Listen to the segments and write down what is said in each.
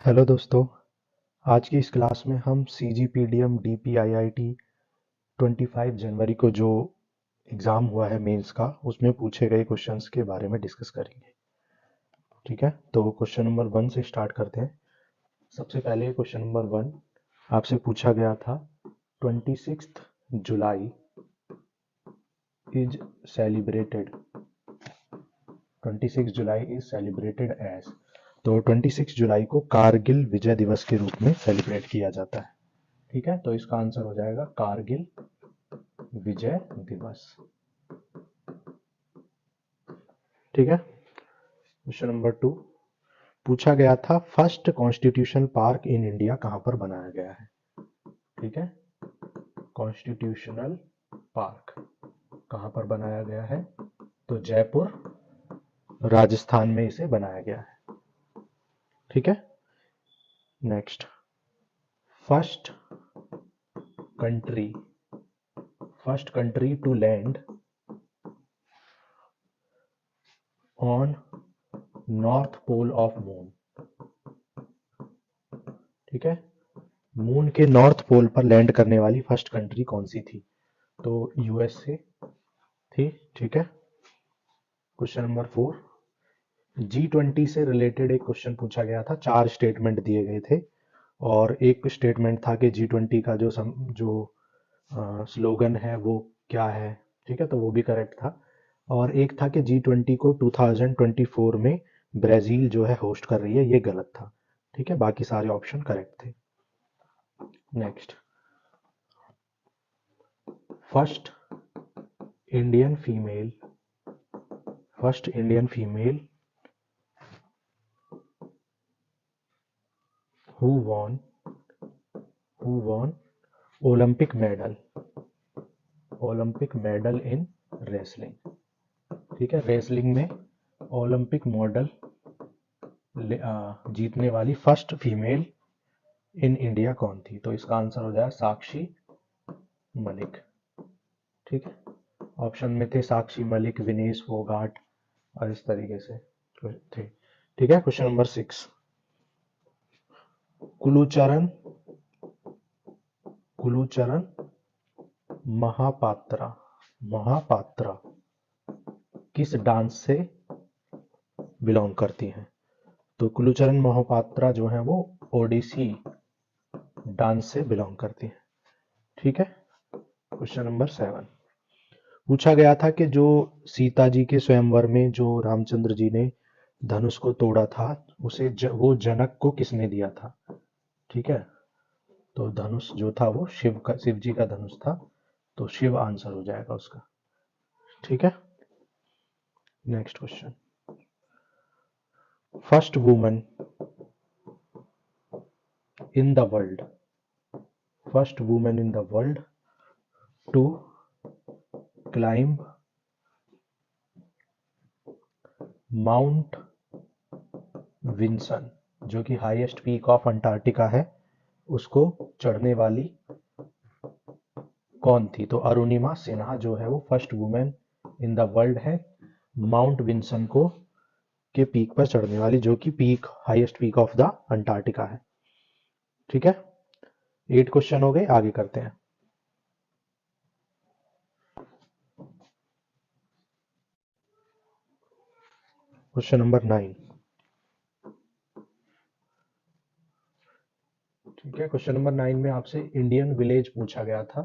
Hello दोस्तों। आज की इस क्लास में हम C G P D M D P I I T 25 जनवरी को जो एग्ज़ाम हुआ है मेंस का, उसमें पूछे गए क्वेश्चंस के बारे में डिस्कस करेंगे। ठीक है, तो क्वेश्चन नंबर 1 से स्टार्ट करते हैं। सबसे पहले क्वेश्चन नंबर 1 आपसे पूछा गया था, 26 July is celebrated 26 July is celebrated as. तो 26 जुलाई को कारगिल विजय दिवस के रूप में सेलिब्रेट किया जाता है। ठीक है, तो इसका आंसर हो जाएगा कारगिल विजय दिवस। ठीक है, क्वेश्चन नंबर 2 पूछा गया था, first constitutional park in India कहां पर बनाया गया है। ठीक है, कॉन्स्टिट्यूशनल पार्क कहां पर बनाया गया है, तो जयपुर राजस्थान में इसे बनाया गया है। ठीक है, next, first country first country to land on north pole of moon. ठीक है, मून के नॉर्थ पोल पर लैंड करने वाली फर्स्ट कंट्री कौन सी थी, तो यूएसए थी। ठीक है, क्वेश्चन नंबर 4 G20 से रिलेटेड एक क्वेश्चन पूछा गया था। 4 स्टेटमेंट दिए गए थे और एक स्टेटमेंट था कि G20 का जो स्लोगन है वो क्या है। ठीक है, तो वो भी करेक्ट था। और एक था कि G20 को 2024 में ब्राजील जो है होस्ट कर रही है, ये गलत था। ठीक है, बाकी सारे ऑप्शन करेक्ट थे। Next, first Indian female first Indian female who won Olympic medal in wrestling. ठीक है, रेसलिंग में ओलंपिक मेडल जीतने वाली फर्स्ट फीमेल इन इंडिया कौन थी, तो इसका आंसर हो जाएगा साक्षी मलिक। ठीक है, ऑप्शन में थे साक्षी मलिक, विनेश फोगाट और इस तरीके से थे। ठीक है, क्वेश्चन नंबर 6 कुलूचरण कुलूचरण महापात्रा महापात्रा किस डांस से बिलोंग करती हैं, तो कुलूचरण महापात्रा जो है वो ओडिसी डांस से बिलोंग करती है। ठीक है, क्वेश्चन नंबर 7 पूछा गया था कि जो सीता जी के स्वयंवर में जो रामचंद्र जी ने धनुष को तोड़ा था, वो जनक को किसने दिया था। ठीक है, तो धनुष जो था वो शिव जी का धनुष था, तो शिव आंसर हो जाएगा उसका। ठीक है, next question, first woman in the world first woman in the world to climb Mount Vinson, जो कि हाईएस्ट पीक ऑफ अंटार्कटिका है, उसको चढ़ने वाली कौन थी, तो अरुणिमा सिन्हा जो है वो first women in the world है माउंट विंसन को के पीक पर चढ़ने वाली, जो कि highest peak of the Antarctica है। ठीक है, 8 क्वेश्चन हो गए, आगे करते हैं। Question number 9। ठीक है, क्वेश्चन नंबर 9 में आपसे इंडियन विलेज पूछा गया था।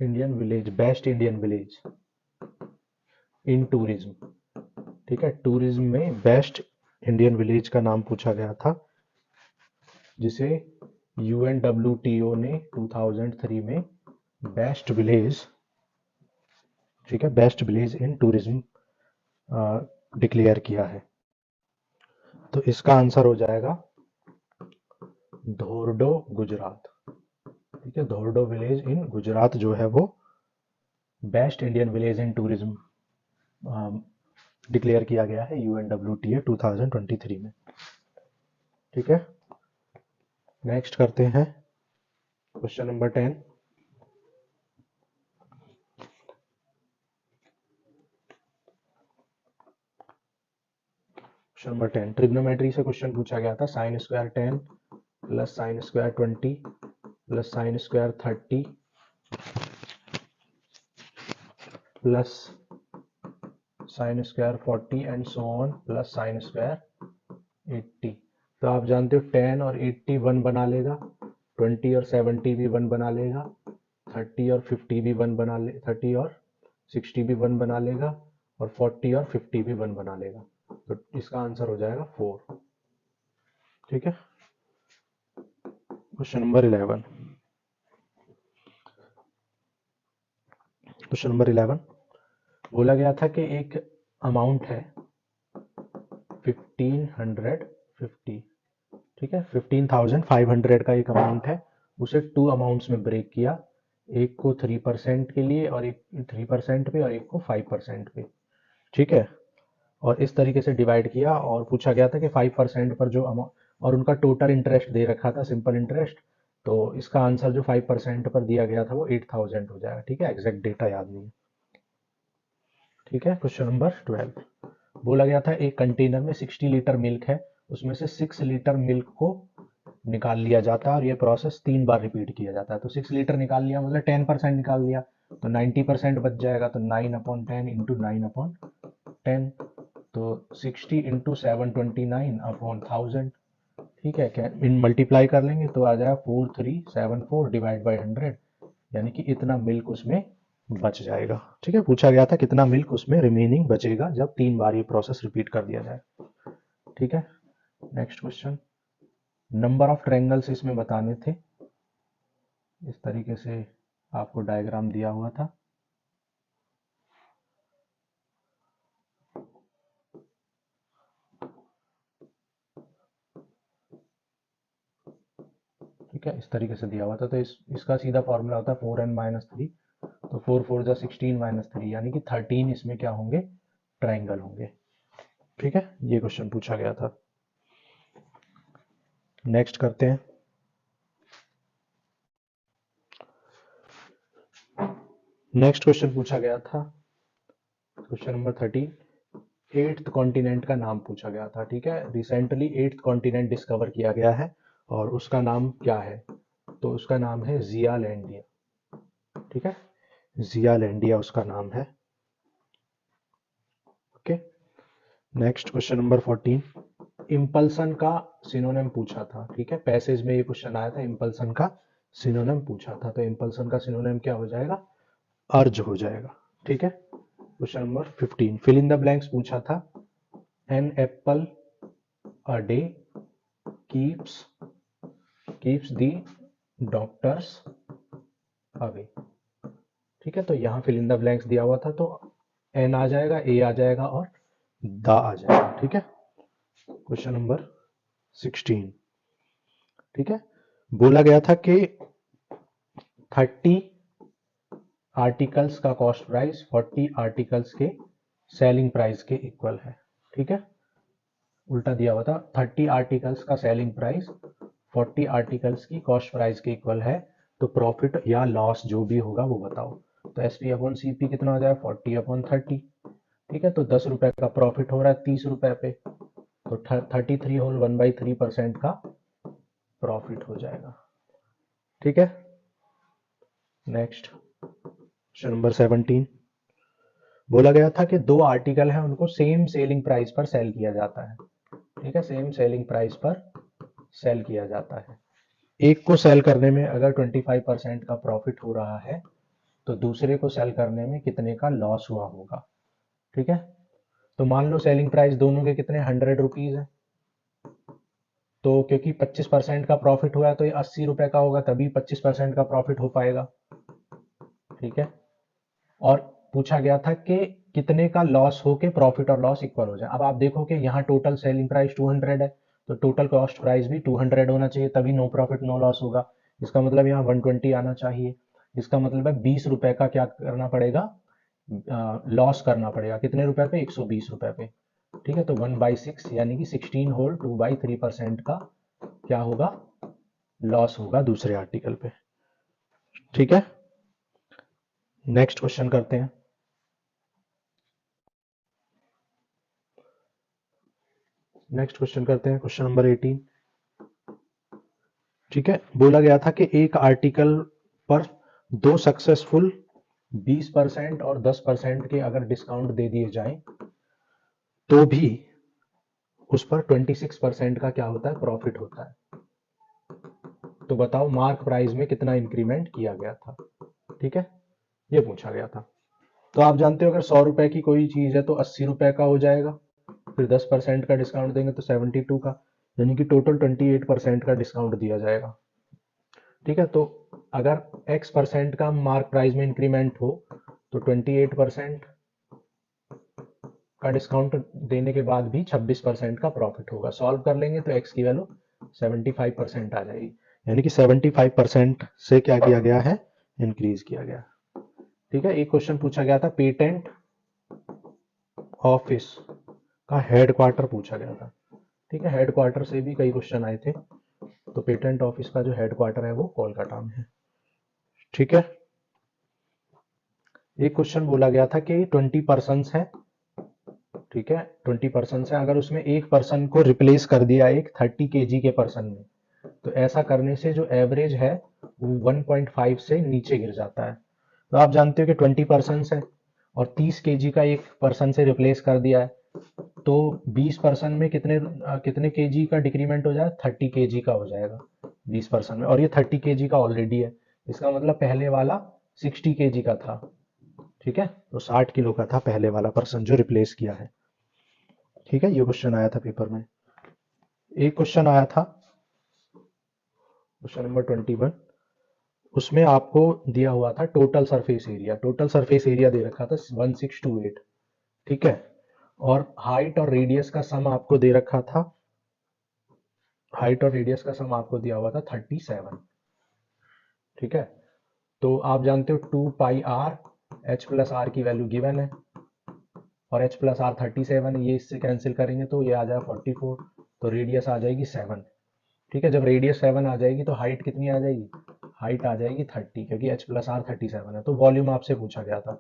Best Indian village in tourism. ठीक है, टूरिज्म में बेस्ट इंडियन विलेज का नाम पूछा गया था, जिसे UNWTO ने 2003 में बेस्ट विलेज, ठीक है, best village in tourism declare किया है। तो इसका आंसर हो जाएगा धोर्डो, गुजरात। ठीक है, धोर्डो विलेज इन गुजरात जो है वो best Indian village in tourism declare किया गया है UNWTO 2023 में। ठीक है, नेक्स्ट करते हैं question number 10। Question number 10, trigonometry से क्वेश्चन पूछा गया था। Sine square 10 plus sine square 20 plus sine square 30 plus sine square 40 and so on plus sine square 80। तो आप जानते हो 10 और 80 1 बना लेगा, 20 और 70 भी 1 बना लेगा, 30 और 50 भी 1 बना ले 30 और 60 भी 1 बना लेगा, और 40 और 50 भी 1 बना लेगा। तो इसका आंसर हो जाएगा 4। ठीक है। क्वेश्चन नंबर 11, क्वेश्चन नंबर 11 बोला गया था कि एक अमाउंट है 1550, ठीक है, 15,500 का एक अमाउंट है, उसे 2 अमाउंट्स में ब्रेक किया, एक को 3% के लिए और एक 3% पे और एक को 5% पे। ठीक है, और इस तरीके से डिवाइड किया और पूछा गया था कि 5% पर जो अमाउंट, और उनका टोटल इंटरेस्ट दे रखा था, सिंपल इंटरेस्ट। तो इसका आंसर जो 5% पर दिया गया था वो 8,000 हो जाएगा। ठीक है, एग्जैक्ट डेटा याद नहीं है। ठीक है, क्वेश्चन नंबर 12 बोला गया था एक कंटेनर में 60 लीटर मिल्क है, उसमें से 6 लीटर मिल्क को निकाल लिया जाता है और ये प्रोसेस 3 बार रिपीट किया जाता है। तो 6 लीटर निकाल लिया मतलब 10% निकाल लिया, तो 90% बच जाएगा। तो 9/10 इंटू 9/10, तो 60 इंटू 729/1000। ठीक है, क्या इन मल्टीप्लाई कर लेंगे तो आ जाएगा 4374 डिवाइड बाई 100, यानी कि इतना मिल्क उसमें बच जाएगा। ठीक है, पूछा गया था कितना मिल्क उसमें रिमेनिंग बचेगा जब 3 बार ये प्रोसेस रिपीट कर दिया जाए। ठीक है, next question, number of triangles इसमें बताने थे। इस तरीके से आपको डायग्राम दिया हुआ था। ठीक है, इस तरीके से दिया हुआ था। तो इसका सीधा फॉर्मूला होता है 4n-3, तो 4 4 जा 16 - 3, यानी कि 13 इसमें क्या होंगे, ट्रायंगल होंगे। ठीक है, ये क्वेश्चन पूछा गया था। नेक्स्ट करते हैं। नेक्स्ट क्वेश्चन पूछा गया था, क्वेश्चन नंबर 13, 8th कॉन्टिनेंट का नाम पूछा गया था। ठीक है, रिसेंटली 8th कॉन्टिनेंट डिस्कवर किया गया है और उसका नाम क्या है, तो उसका नाम है जियालैंडिया। ठीक है, जियालैंडिया उसका नाम है। ओके, नेक्स्ट क्वेश्चन नंबर 14, इंपल्सन का सिनोनिम पूछा था। ठीक है, पैसेज में ये क्वेश्चन आया था, इंपल्सन का सिनोनिम पूछा था। तो इंपल्सन का सिनोनिम क्या हो जाएगा, अर्ज हो जाएगा। ठीक है, question number 15, fill in the blanks पूछा था। An apple a day keeps the doctors away. ठीक है, तो यहाँ फिल इन द ब्लैंक्स दिया हुआ था, तो एन आ जाएगा, ए आ जाएगा और द आ जाएगा। ठीक है, क्वेश्चन नंबर 16, ठीक है, बोला गया था कि 30 आर्टिकल्स का कॉस्ट प्राइस 40 आर्टिकल्स के सेलिंग प्राइस के इक्वल है। ठीक है, उल्टा दिया हुआ था, 30 आर्टिकल्स का सेलिंग प्राइस 40 आर्टिकल्स की कॉस्ट प्राइस के इक्वल है, तो प्रॉफिट या लॉस जो भी होगा वो बताओ। तो SP/CP कितना हो जाएगा, 40/30। ठीक है, तो 10 रुपए का प्रॉफिट हो रहा है 30 रुपए पे, तो 33 होल 1/3% का प्रॉफिट हो जाएगा। ठीक है, नेक्स्ट क्वेश्चन नंबर 17, बोला गया था कि 2 आर्टिकल है, उनको सेम सेलिंग प्राइस पर सेल किया जाता है। ठीक है, सेम सेलिंग प्राइस पर सेल किया जाता है। एक को सेल करने में अगर 25% का प्रॉफिट हो रहा है, तो दूसरे को सेल करने में कितने का लॉस हुआ होगा। ठीक है, तो मान लो सेलिंग प्राइस दोनों के कितने 100 रुपीज है, तो क्योंकि 25% का प्रॉफिट हुआ है तो ये 80 रुपए का होगा, तभी 25% का प्रॉफिट हो पाएगा। ठीक है, और पूछा गया था कि कितने का लॉस हो के प्रॉफिट और लॉस इक्वल हो जाए। अब आप देखो कि यहाँ टोटल सेलिंग प्राइस 200 है, तो टोटल कॉस्ट प्राइस भी 200 होना चाहिए, तभी नो प्रॉफिट नो लॉस होगा। इसका मतलब यहाँ 120 आना चाहिए। इसका मतलब है 20 रुपए का क्या करना पड़ेगा, लॉस करना पड़ेगा। कितने रुपए पे, 120 रुपए पे। ठीक है, तो 1/6 यानी कि 16 होल 2/3% का क्या होगा, लॉस होगा दूसरे आर्टिकल पे। ठीक है, नेक्स्ट क्वेश्चन करते हैं। नेक्स्ट क्वेश्चन करते हैं, क्वेश्चन नंबर 18। ठीक है, बोला गया था कि एक आर्टिकल पर दो सक्सेसफुल 20% और 10% के अगर डिस्काउंट दे दिए जाएं तो भी उस पर 26% का क्या होता है, प्रॉफिट होता है। तो बताओ मार्क प्राइस में कितना इंक्रीमेंट किया गया था। ठीक है, ये पूछा गया था। तो आप जानते हो अगर 100 रुपए की कोई चीज है तो 80 रुपए का हो जाएगा, फिर 10% का डिस्काउंट देंगे तो 72 का, यानी कि टोटल 28% का डिस्काउंट दिया जाएगा। ठीक है, तो अगर x% का मार्क प्राइस में इंक्रीमेंट हो तो 28% का डिस्काउंट देने के बाद भी 26% का प्रॉफिट होगा। सॉल्व कर लेंगे तो x की वैल्यू 75% आ जाएगी, यानी कि 75% से क्या किया गया है, इंक्रीज किया गया। ठीक है, एक क्वेश्चन पूछा गया था, पेटेंट ऑफिस का हेडक्वार्टर पूछा गया था। ठीक है, हेडक्वार्टर से भी कई क्वेश्चन आए थे, तो पेटेंट ऑफिस का जो हेडक्वार्टर है वो कोलकाता में है। ठीक है, एक क्वेश्चन बोला गया था कि 20 पर्सन है। ठीक है, 20 पर्सन है, अगर उसमें एक पर्सन को रिप्लेस कर दिया एक 30 केजी के पर्सन में, तो ऐसा करने से जो एवरेज है वो 1.5 से नीचे गिर जाता है। तो आप जानते हो कि 20 पर्सन है और 30 केजी का एक पर्सन से रिप्लेस कर दिया है, तो 20 पर्सन में कितने केजी का डिक्रीमेंट हो जाएगा, 30 केजी का हो जाएगा 20 पर्सन में, और ये 30 केजी का ऑलरेडी है। इसका मतलब पहले वाला 60 केजी का था। ठीक है, तो 60 किलो का था पहले वाला पर्सन जो रिप्लेस किया है। ठीक है, ये क्वेश्चन आया था पेपर में। एक क्वेश्चन आया था क्वेश्चन नंबर 21, उसमें आपको दिया हुआ था total surface area. Total surface area दे रखा था 1628। ठीक है, और हाइट और रेडियस का सम आपको दे रखा था, हाइट और रेडियस का सम आपको दिया हुआ था 37। ठीक है, तो आप जानते हो 2 पाई आर एच प्लस आर की वैल्यू गिवन है, और एच प्लस आर 37, ये इससे कैंसिल करेंगे तो ये आ जाएगा 44, तो रेडियस आ जाएगी 7। ठीक है, जब रेडियस 7 आ जाएगी तो हाइट कितनी आ जाएगी, हाइट आ जाएगी 30, क्योंकि एच प्लस आर 37 है। तो वॉल्यूम आपसे पूछा गया था,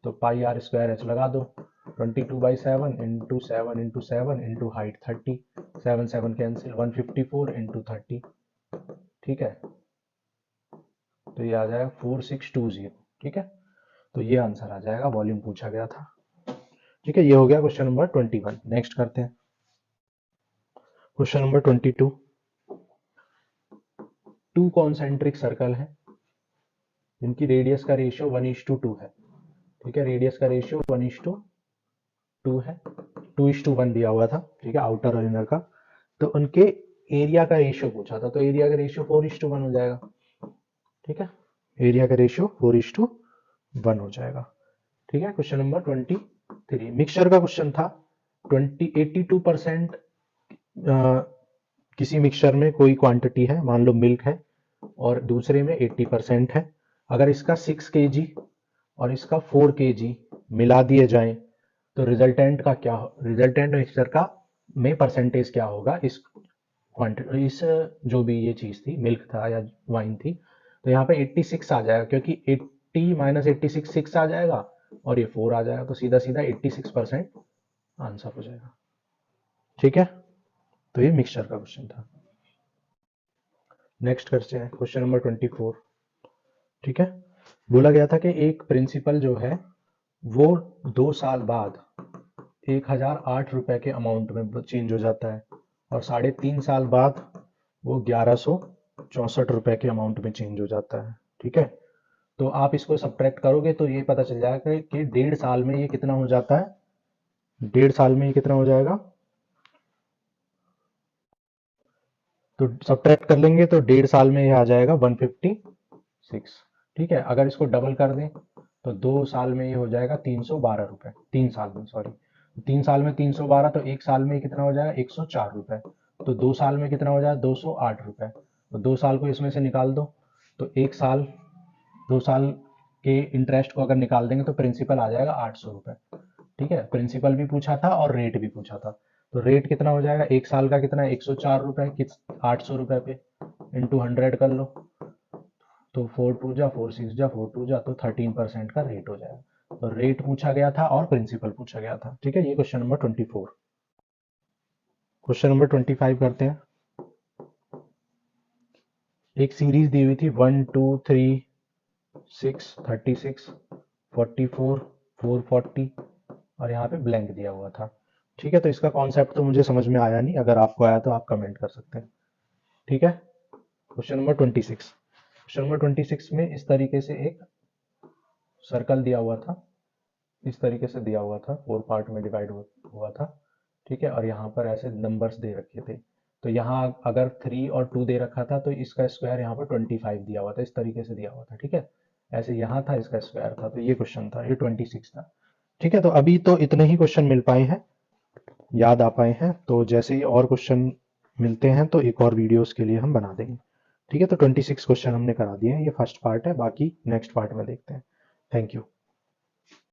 तो पाई आर स्क्वायर एच लगा दो, 22/7 into 7 into 7 into height 30, 7 7 cancel, 154 into 30। ठीक है, तो ये आ जाएगा 4620। ठीक है, तो ये आंसर आ जाएगा, वॉल्यूम पूछा गया था। ठीक है, ये हो गया क्वेश्चन नंबर 21। नेक्स्ट करते हैं question number 22। To concentric circle है जिनकी रेडियस का रेशियो 1:2 है। ठीक है, रेडियस का रेशियो 1:2 है, 2:1 दिया हुआ था। ठीक है, आउटर और इनर का, तो उनके एरिया का रेशियो पूछा था, तो एरिया का रेशियो 4:1 हो जाएगा। ठीक है, एरिया का रेशियो 4:1 हो जाएगा। ठीक है, क्वेश्चन नंबर 23 मिक्सचर का क्वेश्चन था। 82% किसी मिक्सचर में कोई क्वांटिटी है, मान लो मिल्क है, और दूसरे में 80% है। अगर इसका 6 kg और इसका 4 kg मिला दिए जाएं तो रिजल्टेंट का क्या, रिजल्टेंट मिक्सचर का में परसेंटेज क्या होगा इस क्वांटिटी, इस जो भी ये चीज थी, मिल्क था या वाइन थी, तो यहाँ पे 86 आ जाएगा, क्योंकि 80 माइनस 86 6 आ जाएगा और ये 4 आ जाएगा, तो सीधा सीधा 86% आंसर हो जाएगा। ठीक है, तो ये मिक्सचर का क्वेश्चन था। नेक्स्ट करते हैं क्वेश्चन नंबर 24। ठीक है, बोला गया था कि एक प्रिंसिपल जो है वो 2 साल बाद 1008 रुपए के अमाउंट में चेंज हो जाता है, और 3.5 साल बाद वो 1164 रुपए के अमाउंट में चेंज हो जाता है। ठीक है, तो आप इसको सब्ट्रैक्ट करोगे तो ये पता चल जाएगा कि 1.5 साल में ये कितना हो जाता है, 1.5 साल में ये कितना हो जाएगा, तो सब्ट्रैक्ट कर लेंगे तो 1.5 साल में ये आ जाएगा 156। ठीक है, अगर इसको डबल कर दें तो 2 साल में ये हो जाएगा 312 रुपए, 3 साल में, सॉरी 3 साल में 312, तो 1 साल में कितना हो जाएगा 104 रुपए, तो 2 साल में कितना हो जाएगा 208 रुपए, तो 2 साल को इसमें से निकाल दो, तो 1 साल 2 साल के इंटरेस्ट को अगर निकाल देंगे तो प्रिंसिपल आ जाएगा 800 रुपए। ठीक है, प्रिंसिपल भी पूछा था और रेट भी पूछा था, तो रेट कितना हो जाएगा, 1 साल का कितना है 104 रुपए, 800 रुपए पे इंटू 100 कर लो, तो 4 2 जा 4 6 जा 4 2 जा, तो 13% का रेट हो जाएगा। तो रेट पूछा गया था और प्रिंसिपल पूछा गया था। ठीक है, ये क्वेश्चन नंबर 24। क्वेश्चन नंबर 25 करते हैं। एक सीरीज दी हुई थी 1 2 3 6 36 44 440 और यहाँ पे ब्लैंक दिया हुआ था। ठीक है, तो इसका कॉन्सेप्ट तो मुझे समझ में आया नहीं, अगर आपको आया तो आप कमेंट कर सकते हैं। ठीक है, क्वेश्चन नंबर 26। क्वेश्चन नंबर 26 में इस तरीके से एक सर्कल दिया हुआ था, इस तरीके से दिया हुआ था, 4 पार्ट में डिवाइड हुआ था। ठीक है, और यहाँ पर ऐसे नंबर्स दे रखे थे। तो यहाँ अगर 3 और 2 दे रखा था तो इसका स्क्वायर यहाँ पर 25 दिया हुआ था, इस तरीके से दिया हुआ था। ठीक है, ऐसे यहाँ था, इसका स्क्वायर था, तो ये क्वेश्चन था, ये 26 था। ठीक है, तो अभी तो इतने ही क्वेश्चन मिल पाए हैं, याद आ पाए हैं। तो जैसे ही और क्वेश्चन मिलते हैं तो एक और वीडियोस के लिए हम बना देंगे। ठीक है, तो 26 क्वेश्चन हमने करा दिए हैं, ये फर्स्ट पार्ट है, बाकी नेक्स्ट पार्ट में देखते हैं। Thank you.